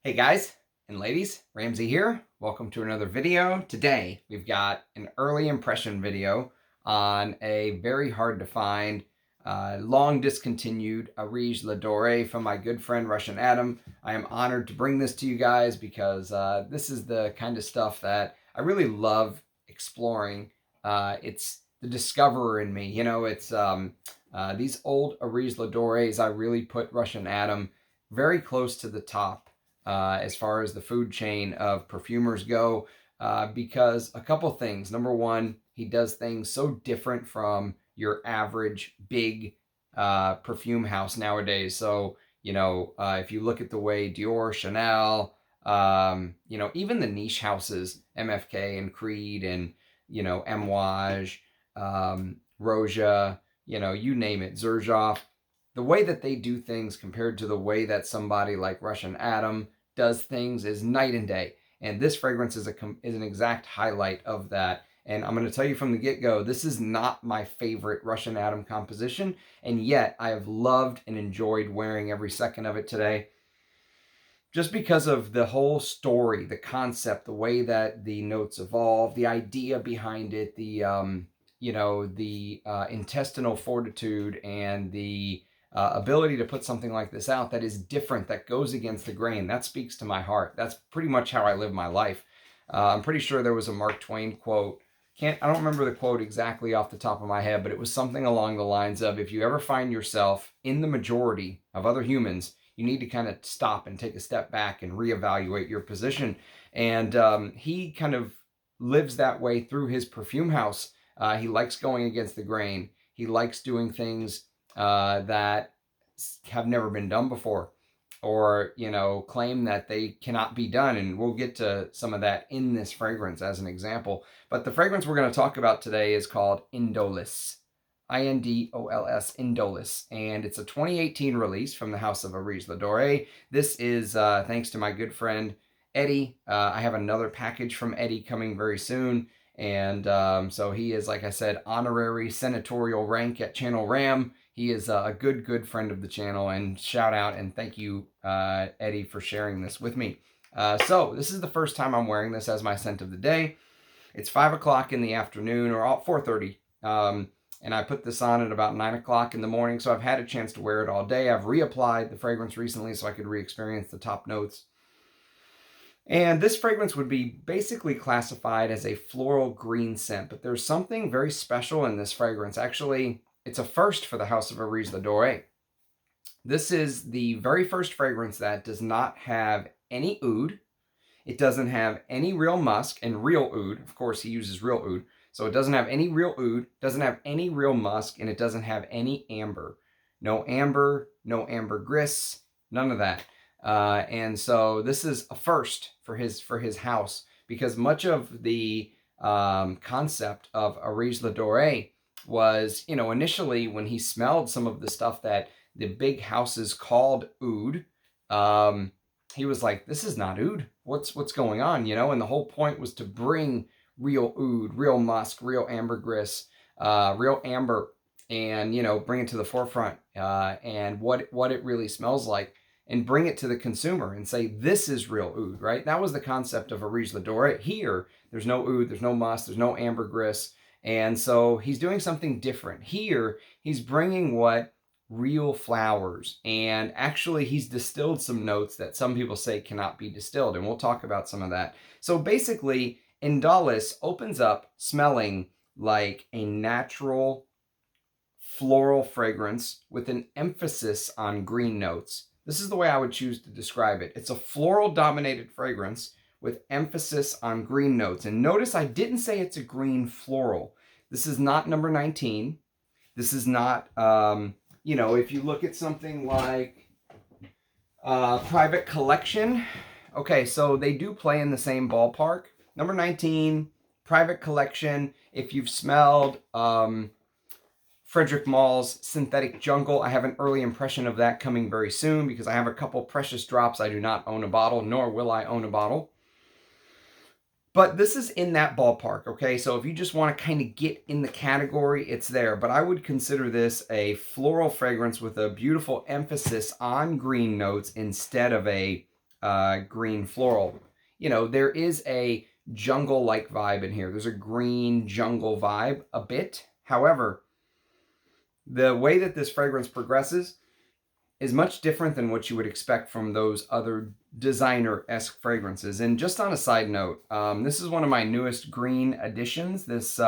Hey guys and ladies, Ramsey here. Welcome to another video. Today we've got an early impression video on a very hard to find, long discontinued Areej Dore from my good friend Russian Adam. I am honored to bring this to you guys because this is the kind of stuff that I really love exploring. It's the discoverer in me. It's these old Areej Dores. I really put Russian Adam very close to the top as far as the food chain of perfumers go, because a couple things. Number one, he does things so different from your average big perfume house nowadays. So, if you look at the way Dore, Chanel, even the niche houses, MFK and Creed and, Amouage, Roja, you name it, Xerjoff, the way that they do things compared to the way that somebody like Russian Adam does things is night and day. And this fragrance is an exact highlight of that. And I'm going to tell you from the get-go, this is not my favorite Russian Adam composition, and yet I have loved and enjoyed wearing every second of it today, just because of the whole story, the concept, the way that the notes evolve, the idea behind it, the intestinal fortitude and the ability to put something like this out that is different, that goes against the grain. That speaks to my heart. That's pretty much how I live my life. I'm pretty sure there was a Mark Twain quote. I don't remember the quote exactly off the top of my head, but it was something along the lines of, if you ever find yourself in the majority of other humans, you need to kind of stop and take a step back and reevaluate your position. And he kind of lives that way through his perfume house. He likes going against the grain. He likes doing things that have never been done before, or claim that they cannot be done. And we'll get to some of that in this fragrance as an example. But the fragrance we're going to talk about today is called Indolis. Indols, Indolis, and it's a 2018 release from the house of Areej Dore. This is thanks to my good friend Eddie. I have another package from Eddie coming very soon, and so he is, like I said, honorary senatorial rank at Channel Ram. He is a good friend of the channel, and shout out and thank you, Eddie, for sharing this with me. So this is the first time I'm wearing this as my scent of the day. It's 5 o'clock in the afternoon, or 4:30. And I put this on at about 9 o'clock in the morning, so I've had a chance to wear it all day. I've reapplied the fragrance recently so I could re-experience the top notes. And this fragrance would be basically classified as a floral green scent, but there's something very special in this fragrance. Actually, it's a first for the house of Areej Dore. This is the very first fragrance that does not have any oud. It doesn't have any real musk, and real oud, of course he uses real oud. So it doesn't have any real oud, doesn't have any real musk, and it doesn't have any amber. No ambergris, none of that. And so this is a first for his house, because much of the concept of Areej Dore was, initially when he smelled some of the stuff that the big houses called oud, he was like, this is not oud. What's going on, And the whole point was to bring real oud, real musk, real ambergris, real amber, and bring it to the forefront, and what it really smells like, and bring it to the consumer and say, this is real oud, right? That was the concept of Areej Dore. Here, there's no oud, there's no musk, there's no ambergris, and so he's doing something different. Here, he's bringing what real flowers, and actually he's distilled some notes that some people say cannot be distilled, and we'll talk about some of that. So basically, Indolis opens up smelling like a natural floral fragrance with an emphasis on green notes. This is the way I would choose to describe it. It's a floral-dominated fragrance with emphasis on green notes. And notice I didn't say it's a green floral. This is not number 19. This is not, if you look at something like Private Collection, okay, so they do play in the same ballpark. Number 19, Private Collection. If you've smelled Frederic Malle's Synthetic Jungle, I have an early impression of that coming very soon, because I have a couple precious drops. I do not own a bottle, nor will I own a bottle. But this is in that ballpark, okay? So if you just want to kind of get in the category, it's there. But I would consider this a floral fragrance with a beautiful emphasis on green notes instead of a green floral. You know, there is a jungle-like vibe in here. There's a green jungle vibe a bit. However, the way that this fragrance progresses is much different than what you would expect from those other designer-esque fragrances. And just on a side note, this is one of my newest green additions, this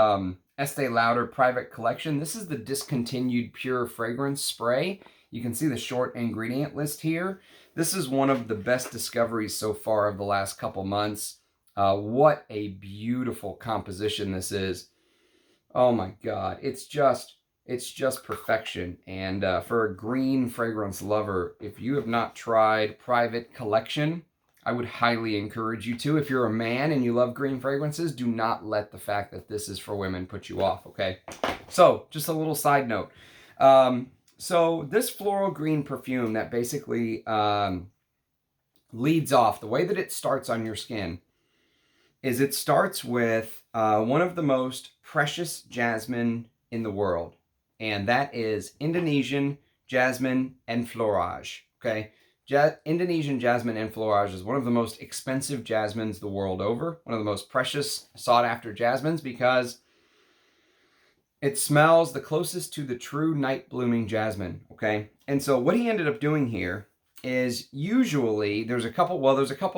Estee Lauder Private Collection. This is the discontinued pure fragrance spray. You can see the short ingredient list here. This is one of the best discoveries so far of the last couple months. What a beautiful composition this is. Oh my God, it's just perfection. And for a green fragrance lover, if you have not tried Private Collection, I would highly encourage you to. If you're a man and you love green fragrances, do not let the fact that this is for women put you off, okay? So, just a little side note. So this floral green perfume that basically leads off, the way that it starts on your skin is it starts with one of the most precious jasmine in the world. And that is Indonesian jasmine enfleurage, okay? Indonesian jasmine enfleurage is one of the most expensive jasmines the world over, one of the most precious, sought-after jasmines because it smells the closest to the true night-blooming jasmine, okay? And so what he ended up doing here is usually there's a couple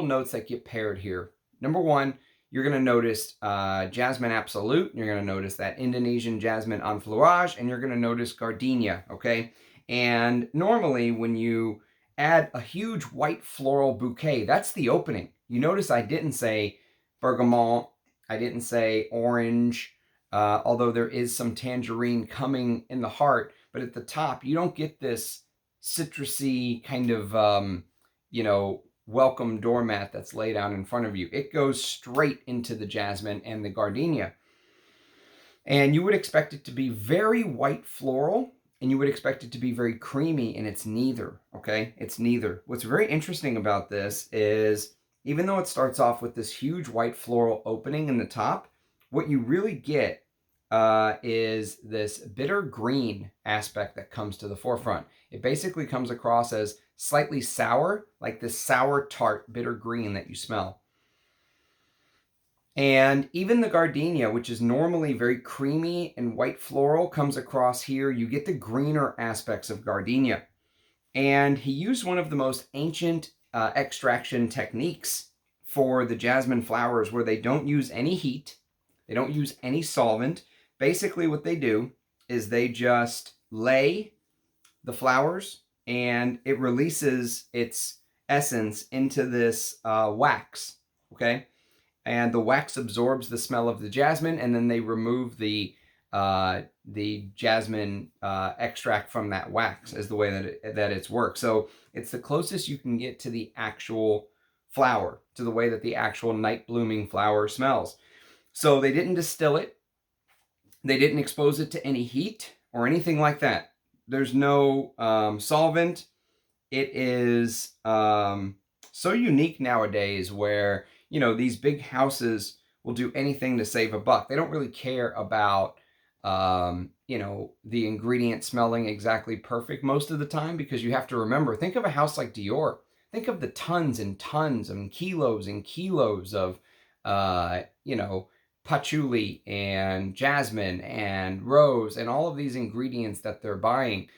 notes that get paired here. Number one, you're going to notice Jasmine Absolute. You're going to notice that Indonesian Jasmine Enfleurage, and you're going to notice Gardenia, okay? And normally when you add a huge white floral bouquet, that's the opening. You notice I didn't say bergamot, I didn't say orange, although there is some tangerine coming in the heart, but at the top, you don't get this citrusy kind of, you know, welcome doormat that's laid out in front of you. It goes straight into the jasmine and the gardenia. And you would expect it to be very white floral, and you would expect it to be very creamy, and it's neither, okay? It's neither. What's very interesting about this is, even though it starts off with this huge white floral opening in the top, what you really get is this bitter green aspect that comes to the forefront. It basically comes across as slightly sour, like this sour tart bitter green that you smell. And even the gardenia, which is normally very creamy and white floral, comes across here. You get the greener aspects of gardenia. And he used one of the most ancient extraction techniques for the jasmine flowers, where they don't use any heat, they don't use any solvent. Basically what they do is they just lay the flowers and it releases its essence into this wax, okay? And the wax absorbs the smell of the jasmine, and then they remove the jasmine extract from that wax, is the way that it's worked. So it's the closest you can get to the actual flower, to the way that the actual night blooming flower smells. So they didn't distill it. They didn't expose it to any heat or anything like that. There's no solvent. It is so unique nowadays where, you know, these big houses will do anything to save a buck. They don't really care about, you know, the ingredient smelling exactly perfect most of the time, because you have to remember, think of a house like Dore. Think of the tons and tons and kilos of, you know, patchouli and jasmine and rose and all of these ingredients that they're buying.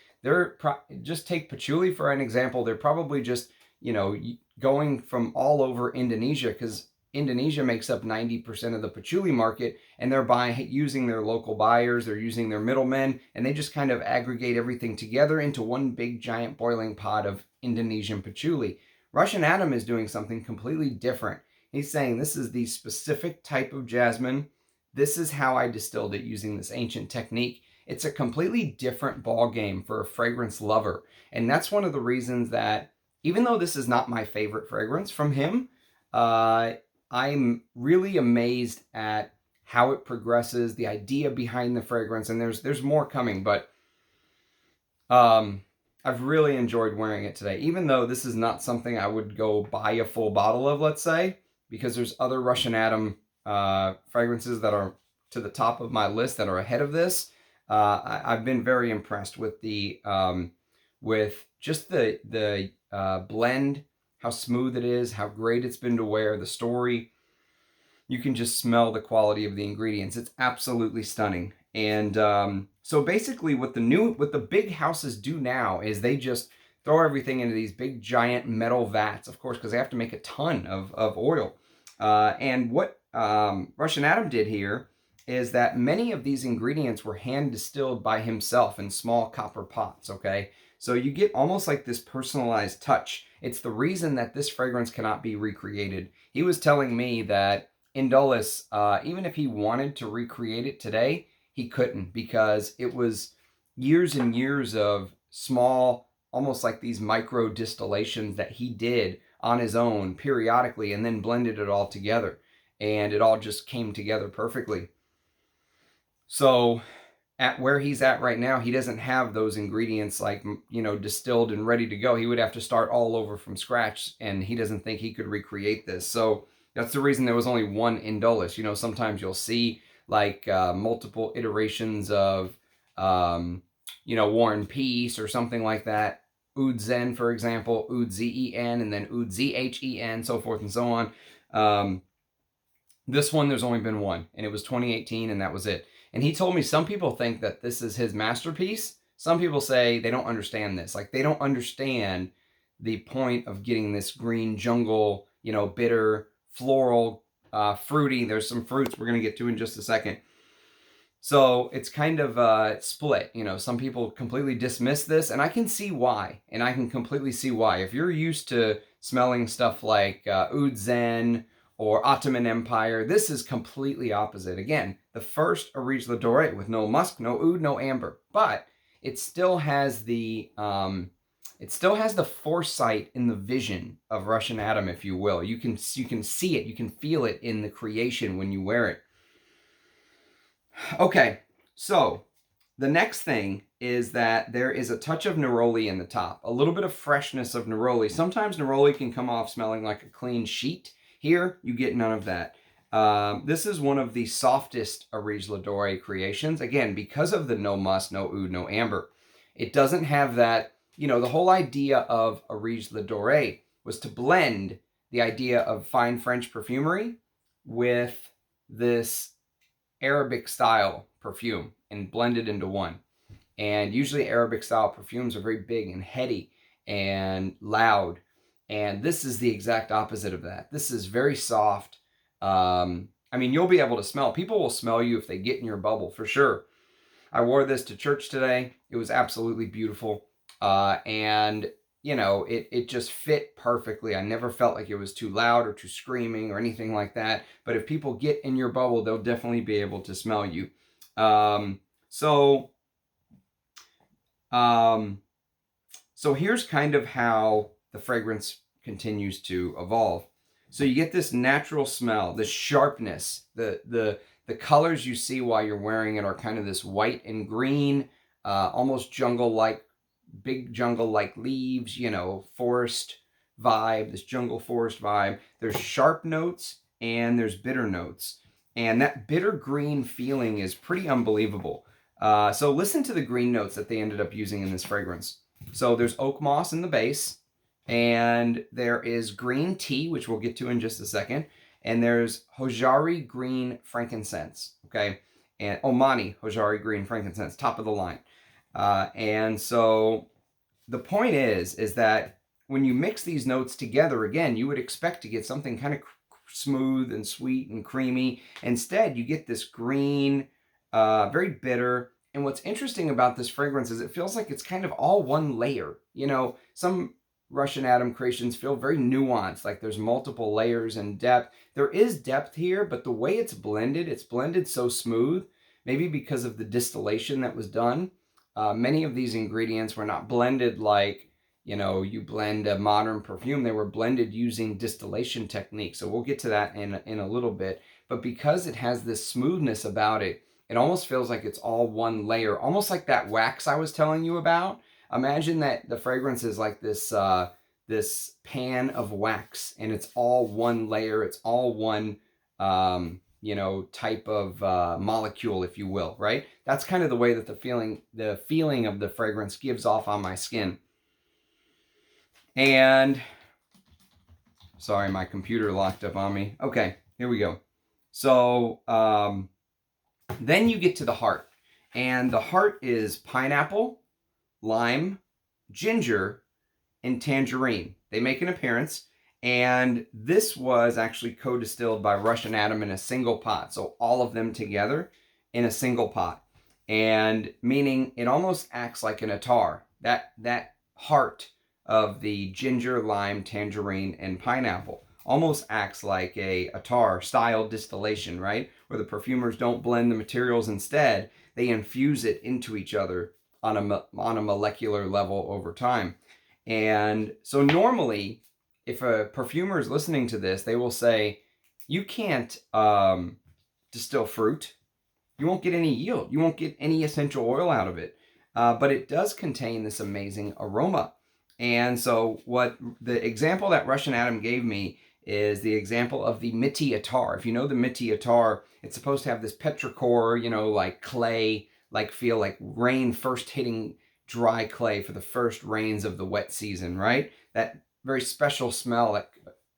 Just take patchouli for an example. They're probably just, you know, going from all over Indonesia, because Indonesia makes up 90% of the patchouli market, and they're using their local buyers, they're using their middlemen, and they just kind of aggregate everything together into one big giant boiling pot of Indonesian patchouli. Russian Adam is doing something completely different. He's saying, this is the specific type of jasmine. This is how I distilled it using this ancient technique. It's a completely different ball game for a fragrance lover. And that's one of the reasons that, even though this is not my favorite fragrance from him, I'm really amazed at how it progresses, the idea behind the fragrance, and there's more coming, but I've really enjoyed wearing it today, even though this is not something I would go buy a full bottle of, let's say, because there's other Russian Adam fragrances that are to the top of my list that are ahead of this. I've been very impressed with the with just the blend how smooth it is, how great it's been to wear, the story. You can just smell the quality of the ingredients. It's absolutely stunning. And so basically what the big houses do now is they just throw everything into these big giant metal vats, of course, because they have to make a ton of oil. And what Russian Adam did here is that many of these ingredients were hand distilled by himself in small copper pots, okay? So you get almost like this personalized touch. It's the reason that this fragrance cannot be recreated. He was telling me that Indolis, even if he wanted to recreate it today, he couldn't, because it was years and years of small, almost like these micro distillations that he did on his own periodically and then blended it all together. And it all just came together perfectly. So at where he's at right now, he doesn't have those ingredients like, you know, distilled and ready to go. He would have to start all over from scratch, and he doesn't think he could recreate this. So that's the reason there was only one Indolis. You know, sometimes you'll see like multiple iterations of, you know, War and Peace or something like that. Oud Zen, for example, Oud Zen, and then Oud Zhen, so forth and so on. This one, there's only been one, and it was 2018, and that was it. And he told me some people think that this is his masterpiece. Some people say they don't understand this. Like, they don't understand the point of getting this green jungle, you know, bitter, floral, fruity. There's some fruits we're going to get to in just a second. So it's kind of split. You know, some people completely dismiss this, and I can see why. And I can completely see why. If you're used to smelling stuff like Oud Zen or Ottoman Empire, this is completely opposite. Again, the first Areej Dore with no musk, no oud, no amber, but it still has the foresight in the vision of Russian Adam, if you will. You can see it, you can feel it in the creation when you wear it. Okay, so the next thing is that there is a touch of neroli in the top, a little bit of freshness of neroli. Sometimes neroli can come off smelling like a clean sheet. Here, you get none of that. This is one of the softest Areej Dore creations. Again, because of the no musk, no oud, no amber. It doesn't have that, you know, the whole idea of Areej Dore was to blend the idea of fine French perfumery with this Arabic style perfume and blend it into one. And usually Arabic style perfumes are very big and heady and loud. And this is the exact opposite of that. This is very soft. I mean, you'll be able to smell. People will smell you if they get in your bubble, for sure. I wore this to church today. It was absolutely beautiful. And, you know, it just fit perfectly. I never felt like it was too loud or too screaming or anything like that. But if people get in your bubble, they'll definitely be able to smell you. So here's kind of how the fragrance continues to evolve. So you get this natural smell, the sharpness, the colors you see while you're wearing it are kind of this white and green, almost jungle-like, big jungle-like leaves, you know, forest vibe, this jungle forest vibe. There's sharp notes and there's bitter notes. And that bitter green feeling is pretty unbelievable. So listen to the green notes that they ended up using in this fragrance. So there's oak moss in the base, and there is green tea, which we'll get to in just a second, and there's Hojari green frankincense, okay, and Omani Hojari green frankincense, top of the line. And so the point is that when you mix these notes together, again, you would expect to get something kind of smooth and sweet and creamy. Instead, you get this green, very bitter. And what's interesting about this fragrance is it feels like it's kind of all one layer. You know, some Russian Adam creations feel very nuanced, like there's multiple layers and depth. There is depth here, but the way it's blended so smooth, maybe because of the distillation that was done. Many of these ingredients were not blended like, you know, you blend a modern perfume. They were blended using distillation techniques. So we'll get to that in a little bit. But because it has this smoothness about it, it almost feels like it's all one layer, almost like that wax I was telling you about. Imagine that the fragrance is like this, this pan of wax, and it's all one layer. It's all one, you know, type of molecule, if you will, right? That's kind of the way that the feeling of the fragrance gives off on my skin. And Sorry, my computer locked up on me. Okay, here we go. So then you get to the heart. And the heart is pineapple, lime, ginger, and tangerine. They make an appearance. And this was actually co-distilled by Russian Adam in a single pot. So all of them together in a single pot. And meaning it almost acts like an attar. That heart of the ginger, lime, tangerine, and pineapple almost acts like a attar style distillation, right? Where the perfumers don't blend the materials, instead they infuse it into each other on a molecular level over time. And so normally, if a perfumer is listening to this, they will say, you can't distill fruit. You won't get any yield. You won't get any essential oil out of it. But it does contain this amazing aroma. And so what the example that Russian Adam gave me is the example of the Miti attar. If you know the Miti attar, it's supposed to have this petrichor, like clay, like feel like rain first hitting dry clay for the first rains of the wet season, right? That very special smell that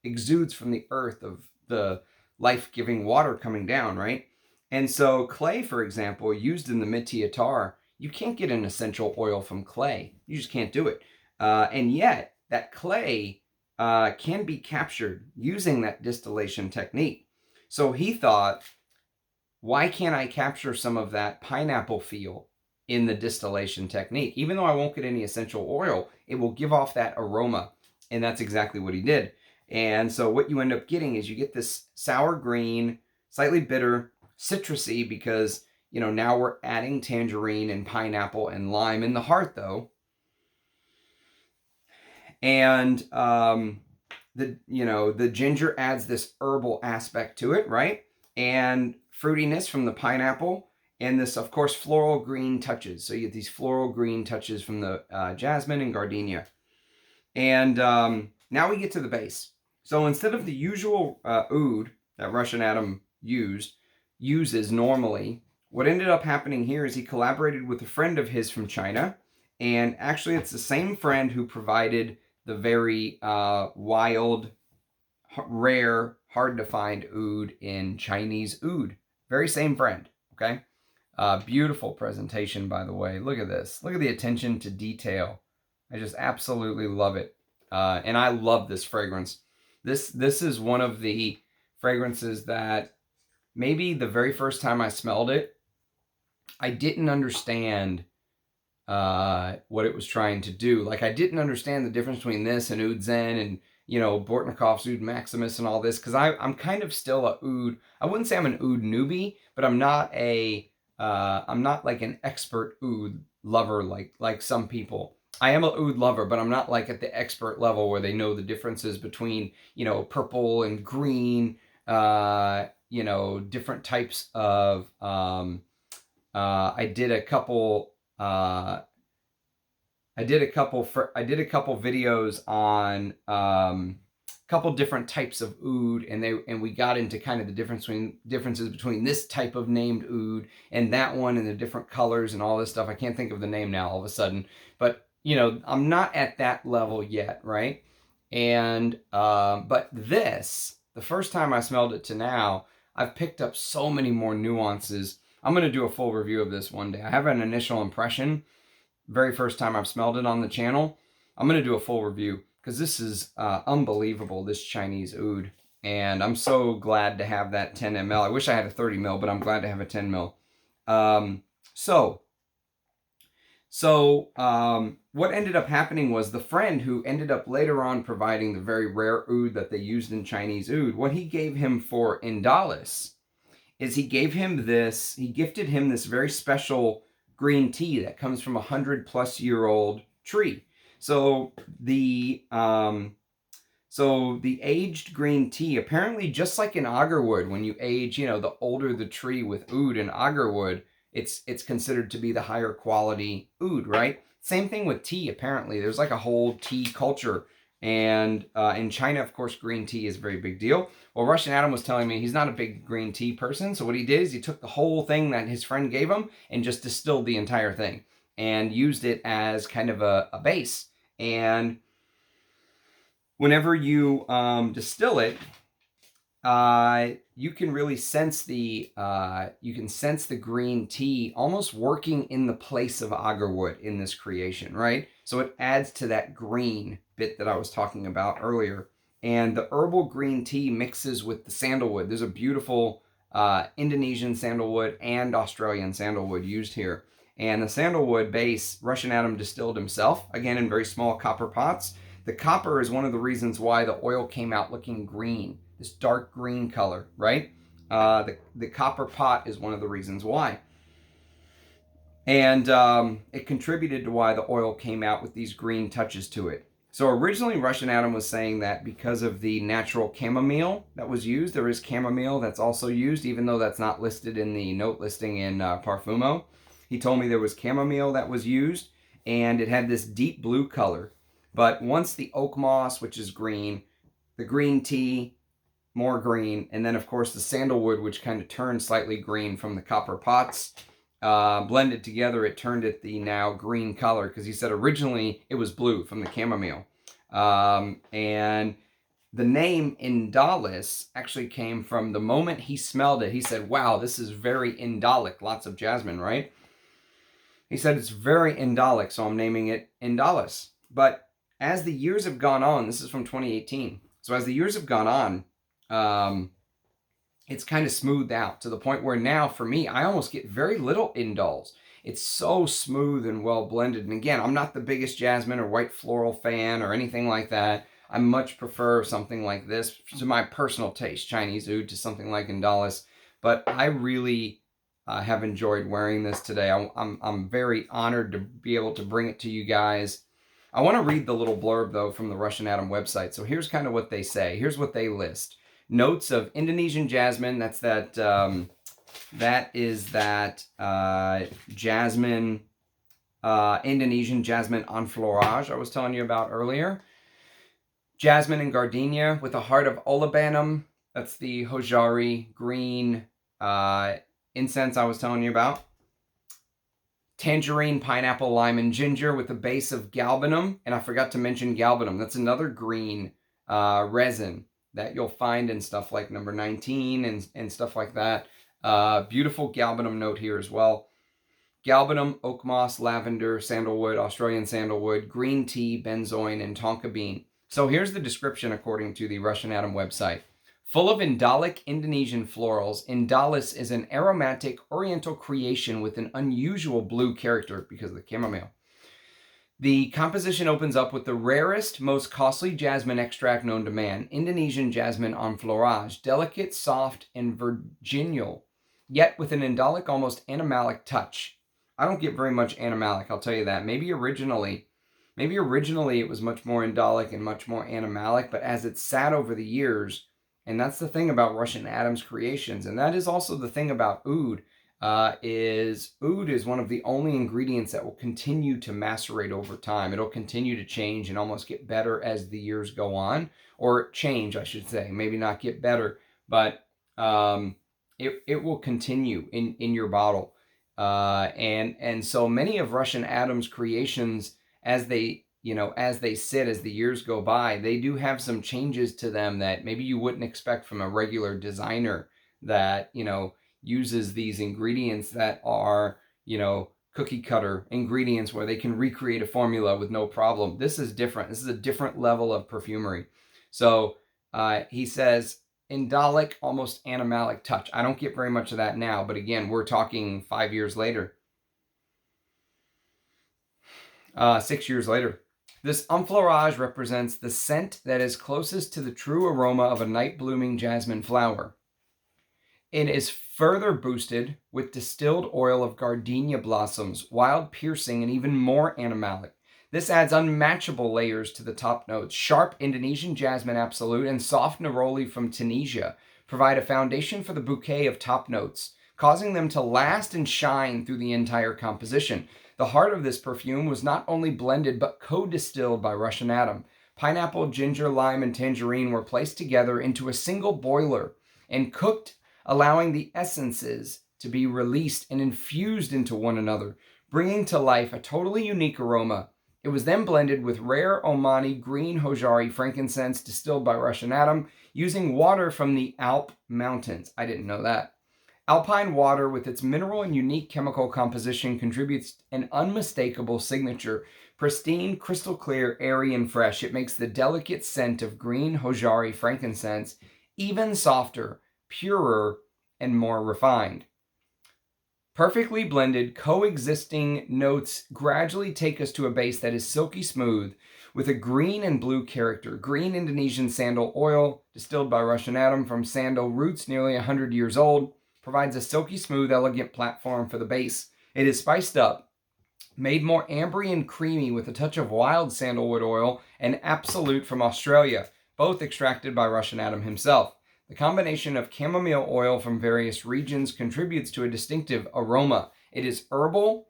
exudes from the earth of the life-giving water coming down, right? And so clay, for example, used in the Miti attar, you can't get an essential oil from clay. You just can't do it. And yet, that clay can be captured using that distillation technique. So he thought, why can't I capture some of that pineapple feel in the distillation technique? Even though I won't get any essential oil, it will give off that aroma. And that's exactly what he did. And so what you end up getting is you get this sour green, slightly bitter, citrusy, because, now we're adding tangerine and pineapple and lime in the heart, though. And the ginger adds this herbal aspect to it, right? And fruitiness from the pineapple, and this, of course, floral green touches. So you get these floral green touches from the jasmine and gardenia. And now we get to the base. So instead of the usual oud that Russian Adam uses normally, what ended up happening here is he collaborated with a friend of his from China. And actually, it's the same friend who provided the very wild, rare, hard to find oud in Chinese oud. Very same friend, okay? Beautiful presentation, by the way. Look at this. Look at the attention to detail. I just absolutely love it. And I love this fragrance. This is one of the fragrances that maybe the very first time I smelled it, I didn't understand what it was trying to do. Like, I didn't understand the difference between this and Oud Zen and, Bortnikov's Oud Maximus and all this, because I'm kind of still a oud. I wouldn't say I'm an oud newbie, but I'm not like an expert oud lover like some people. I am a oud lover, but I'm not like at the expert level where they know the differences between, purple and green, different types of, I did a couple videos on couple different types of oud, and we got into kind of the differences between this type of named oud and that one, and the different colors and all this stuff. I can't think of the name now all of a sudden, but I'm not at that level yet, right? And but this, the first time I smelled it to now, I've picked up so many more nuances. I'm going to do a full review of this one day. I have an initial impression, very first time I've smelled it on the channel. I'm going to do a full review because this is unbelievable, this Chinese oud. And I'm so glad to have that 10 ml. I wish I had a 30 ml, but I'm glad to have a 10 ml. What ended up happening was the friend who ended up later on providing the very rare oud that they used in Chinese oud, what he gave him for Indolis is he gifted him this very special green tea that comes from 100-plus-year-old tree. So the aged green tea, apparently just like in agarwood, when you age, the older the tree with oud and agarwood, it's considered to be the higher quality oud, right? Same thing with tea, apparently. There's like a whole tea culture. And in China, of course, green tea is a very big deal. Well, Russian Adam was telling me he's not a big green tea person. So what he did is he took the whole thing that his friend gave him and just distilled the entire thing and used it as kind of a base. And whenever you distill it, you can really sense the green tea almost working in the place of agarwood in this creation, right? So it adds to that green bit that I was talking about earlier. And the herbal green tea mixes with the sandalwood. There's a beautiful Indonesian sandalwood and Australian sandalwood used here. And the sandalwood base, Russian Adam distilled himself, again in very small copper pots. The copper is one of the reasons why the oil came out looking green, this dark green color, right? The copper pot is one of the reasons why. And it contributed to why the oil came out with these green touches to it. So originally Russian Adam was saying that because of the natural chamomile that was used, there is chamomile that's also used, even though that's not listed in the note listing in Parfumo. He told me there was chamomile that was used, and it had this deep blue color. But once the oak moss, which is green, the green tea, more green, and then of course the sandalwood, which kind of turned slightly green from the copper pots, blended together, it turned it the now green color, because he said originally it was blue from the chamomile. And the name Indolis actually came from the moment he smelled it. He said, wow, this is very indolic, lots of jasmine, right? He said it's very indolic, so I'm naming it Indolis. But as the years have gone on, this is from 2018, so as the years have gone on, it's kind of smoothed out to the point where now, for me, I almost get very little indols. It's so smooth and well blended. And again, I'm not the biggest jasmine or white floral fan or anything like that. I much prefer something like this, to my personal taste, Chinese oud to something like Indolis. But I really have enjoyed wearing this today. I'm very honored to be able to bring it to you guys. I want to read the little blurb, though, from the Russian Adam website. So here's kind of what they say. Here's what they list. Notes of Indonesian jasmine. That's that. That is that jasmine, Indonesian jasmine enfleurage I was telling you about earlier. Jasmine and gardenia with a heart of olibanum. That's the hojari green incense I was telling you about. Tangerine, pineapple, lime, and ginger with a base of galbanum. And I forgot to mention galbanum. That's another green resin that you'll find in stuff like number 19 and stuff like that. Beautiful galbanum note here as well. Galbanum, oak moss, lavender, sandalwood, Australian sandalwood, green tea, benzoin, and tonka bean. So here's the description according to the Russian Adam website. Full of indolic Indonesian florals, Indolis is an aromatic oriental creation with an unusual blue character because of the chamomile. The composition opens up with the rarest, most costly jasmine extract known to man, Indonesian jasmine enfleurage, delicate, soft, and virginal, yet with an indolic, almost animalic touch. I don't get very much animalic, I'll tell you that. Maybe originally it was much more indolic and much more animalic, but as it sat over the years, and that's the thing about Russian Adam's creations, and that is also the thing about oud, is one of the only ingredients that will continue to macerate over time. It'll continue to change and almost get better as the years go on, or change, I should say. Maybe not get better, but it will continue in your bottle. And so many of Russian Adam's creations, as they sit as the years go by, they do have some changes to them that maybe you wouldn't expect from a regular designer that, uses these ingredients that are, cookie cutter ingredients where they can recreate a formula with no problem. This is different. This is a different level of perfumery. So he says, indolic, almost animalic touch. I don't get very much of that now, but again, we're talking 5 years later. 6 years later. This enfleurage represents the scent that is closest to the true aroma of a night-blooming jasmine flower. It is further boosted with distilled oil of gardenia blossoms, wild piercing, and even more animalic. This adds unmatchable layers to the top notes. Sharp Indonesian jasmine absolute and soft neroli from Tunisia provide a foundation for the bouquet of top notes, causing them to last and shine through the entire composition. The heart of this perfume was not only blended but co-distilled by Russian Adam. Pineapple, ginger, lime, and tangerine were placed together into a single boiler and cooked, allowing the essences to be released and infused into one another, bringing to life a totally unique aroma. It was then blended with rare Omani green Hojari frankincense distilled by Russian Adam using water from the Alp Mountains. I didn't know that. Alpine water, with its mineral and unique chemical composition, contributes an unmistakable signature. Pristine, crystal clear, airy, and fresh, it makes the delicate scent of green Hojari frankincense even softer, purer, and more refined. Perfectly blended, coexisting notes gradually take us to a base that is silky smooth with a green and blue character. Green Indonesian sandal oil, distilled by Russian Adam from sandal roots nearly 100 years old, provides a silky smooth, elegant platform for the base. It is spiced up, made more ambery and creamy with a touch of wild sandalwood oil and Absolute from Australia, both extracted by Russian Adam himself. The combination of chamomile oil from various regions contributes to a distinctive aroma. It is herbal,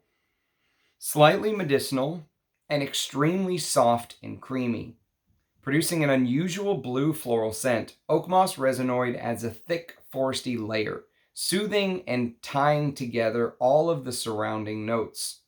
slightly medicinal, and extremely soft and creamy, producing an unusual blue floral scent. Oak moss resinoid adds a thick foresty layer, soothing and tying together all of the surrounding notes.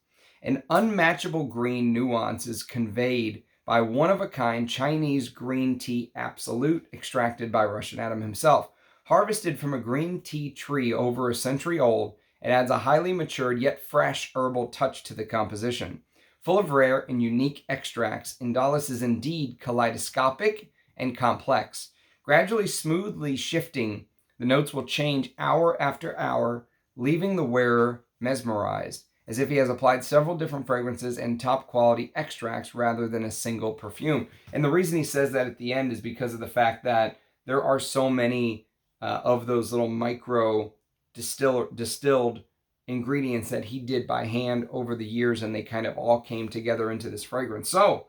An unmatchable green nuance is conveyed by one-of-a-kind Chinese green tea Absolute, extracted by Russian Adam himself. Harvested from a green tea tree over a century old, it adds a highly matured yet fresh herbal touch to the composition. Full of rare and unique extracts, Indolis is indeed kaleidoscopic and complex. Gradually, smoothly shifting, the notes will change hour after hour, leaving the wearer mesmerized, as if he has applied several different fragrances and top quality extracts rather than a single perfume. And the reason he says that at the end is because of the fact that there are so many of those little micro distilled ingredients that he did by hand over the years, and they kind of all came together into this fragrance. So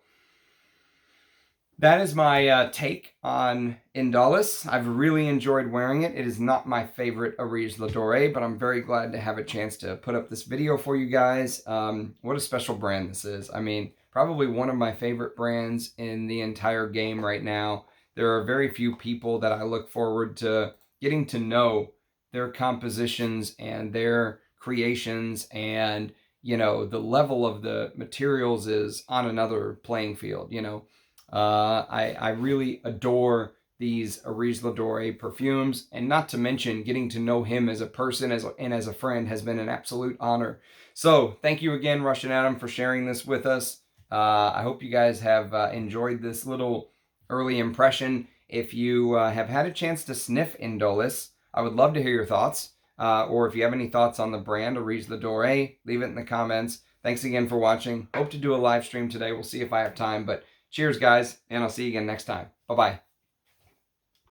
that is my take on Indolis. I've really enjoyed wearing it. It is not my favorite Areej Dore, but I'm very glad to have a chance to put up this video for you guys. What a special brand this is. I mean, probably one of my favorite brands in the entire game right now. There are very few people that I look forward to getting to know their compositions and their creations, and, you know, the level of the materials is on another playing field, you know. I really adore these Areej Dore perfumes, and not to mention getting to know him as a person and as a friend has been an absolute honor. So thank you again, Russian Adam, for sharing this with us. I hope you guys have enjoyed this little early impression. If you have had a chance to sniff Indolis, I would love to hear your thoughts. Or if you have any thoughts on the brand Areej Dore, leave it in the comments. Thanks again for watching. Hope to do a live stream today. We'll see if I have time, but cheers, guys, and I'll see you again next time. Bye-bye.